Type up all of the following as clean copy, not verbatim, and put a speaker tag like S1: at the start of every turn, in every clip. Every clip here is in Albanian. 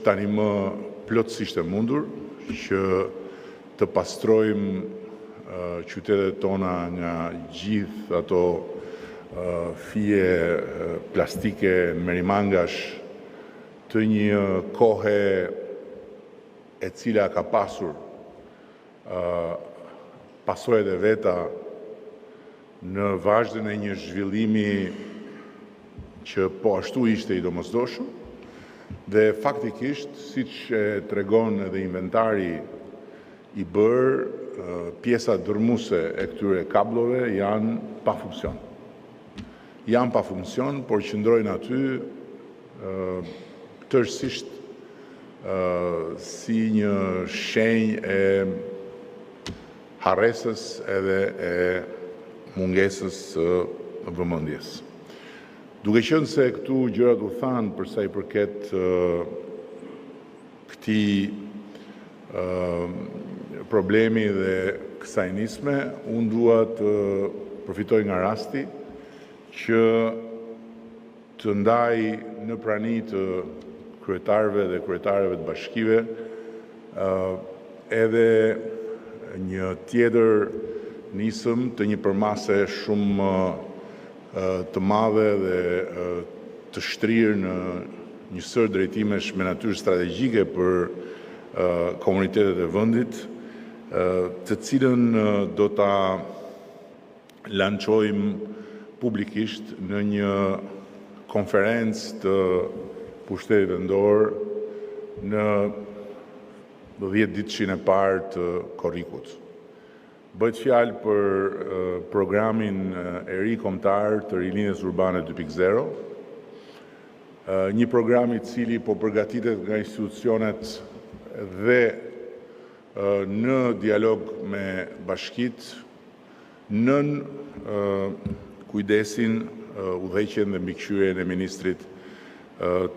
S1: tani më plotësisht e mundur që të pastrojmë qytetet tona nga gjithë ato fije plastike, merimangash, të një kohe e cila ka pasur pasojat e veta në vazhdën e një zhvillimi që po ashtu ishte i domosdoshëm, dhe faktikisht, siç e tregon edhe inventari i bërë, pjesa dërmuese e këtyre kablove janë pa funksion. Janë pa funksion, por qëndrojnë aty tërësisht si një shenjë e harresës edhe e mungesës së vëmendjes. Duke qenë se këtu gjërat u thanë për sa i përket këtij problemi dhe kësaj nisme, unë dua të përfitoj nga rasti që të ndaj në prani të kryetarëve dhe kryetarëve të bashkive edhe një tjetër nisëm të një përmase shumë të madhe dhe të shtrirë në një sër drejtimesh me natyrë strategjike për komunitetet e vendit, të cilën do ta lançojmë publikisht në një konferencë të pushtetit vendor në 10 ditëshin e parë të korrikut. Bëhet fjalë për programin e ri kombëtar të rilinjes urbane 2.0, një program i cili po përgatitet nga institucionet dhe në dialog me bashkitë, nën kujdesin, udhëheqjen dhe mbikëqyrjen e ministrit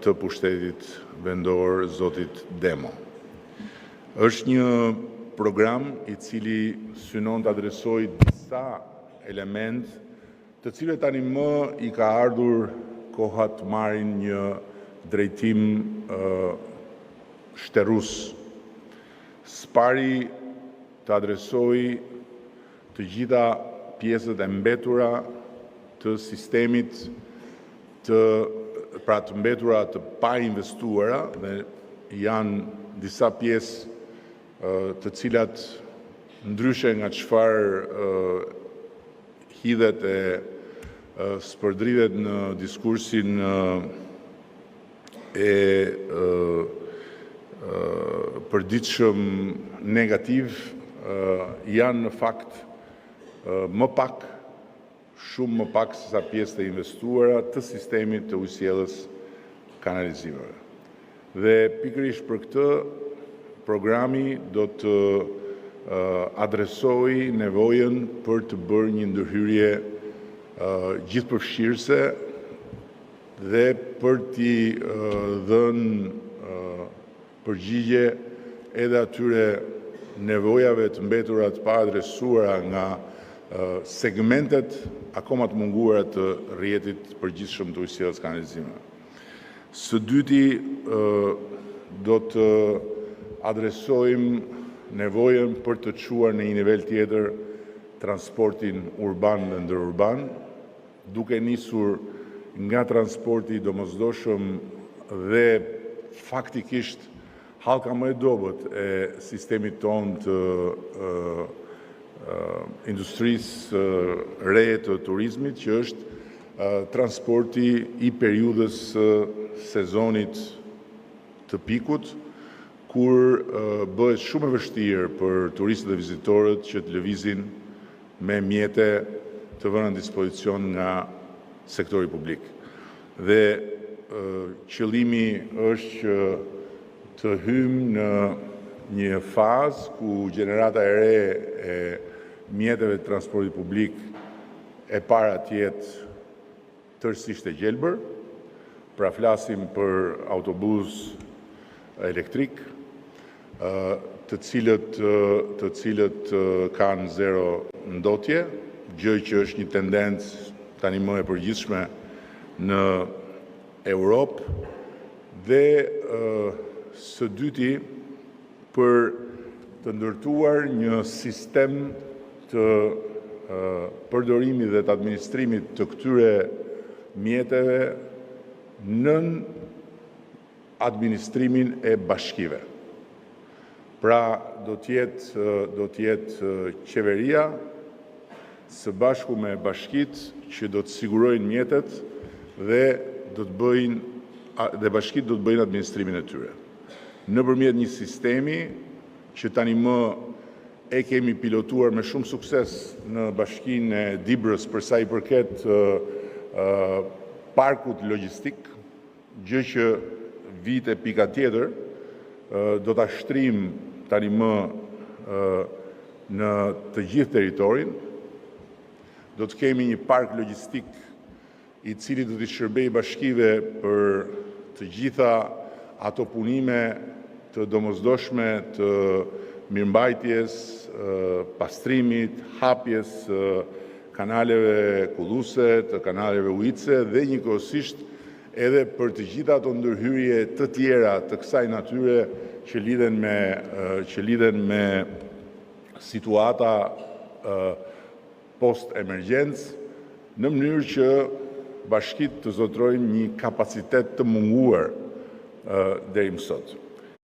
S1: të pushtetit vendor, zotit Demo. Është një program i cili synon të adresojë disa element të cilët tani më i ka ardhur koha të marrin një drejtim shterrues. Spari të adresojë të gjitha pjesët e mbetura të sistemit të mbetura të pa investuara, dhe janë disa pjesë të cilat ndryshe nga çfarë hidhet e spërdridhet në diskursin e përditshëm negativ, janë në fakt më pak, shumë më pak se sa pjesë të investuara të sistemit të ujësjelljes kanalizimeve. Dhe pikërisht për këtë, programi do të adresojë nevojën për të bërë një ndërhyrje gjithëpërfshirëse dhe për t'i dhënë përgjigje edhe atyre nevojave të mbetura të pa adresuara nga segmentet akoma të munguara të rrjetit përgjithshëm të ujësjelljes kanalizimeve. Së dyti, do të adresojmë nevojën për të çuar në një nivel tjetër transportin urban dhe ndërurban, duke nisur nga transporti domosdoshëm dhe faktikisht hallka më e dobët e sistemit tonë të industrisë re të turizmit, që është transporti i periudhës sezonit të pikut, kur bëhet shumë e vështirë për turistët dhe vizitorët që të lëvizin me mjete të vëna në dispozicion nga sektori publik. Dhe qëllimi është që të hymë në një fazë ku gjenerata e re e mjeteve të transportit publik e para tjetë tërësisht e gjelbër, pra flasim për autobus elektrik, të cilët kanë zero ndotje, gjë që është një tendencë tani më e përgjithshme në Europë, dhe së dyti për të ndërtuar një sistem të përdorimit dhe të administrimit të këtyre mjeteve nën administrimin e bashkive. Pra do t'jetë qeveria së bashku me bashkit që do të sigurojnë mjetet dhe bashkit do të bëjnë administrimin e tyre. Nëpërmjet një sistemi që tani më e kemi pilotuar me shumë sukses në bashkinë e Dibrës për sa i përket parkut logjistik, gjë që vite pika tjetër do ta shtrim tani më në të gjithë territorin. Do të kemi një park logjistik i cili do t'i shërbejë bashkive për të gjitha ato punime të domosdoshme të mirëmbajtjes, pastrimit, hapjes kanaleve kulluese, të kanaleve ujitse dhe njëkohësisht edhe për të gjitha ato ndërhyrje të tjera të kësaj natyre që lidhen me situata post-emergjencë, në mënyrë që bashkit të zotrojnë një kapacitet të munguar deri më sot.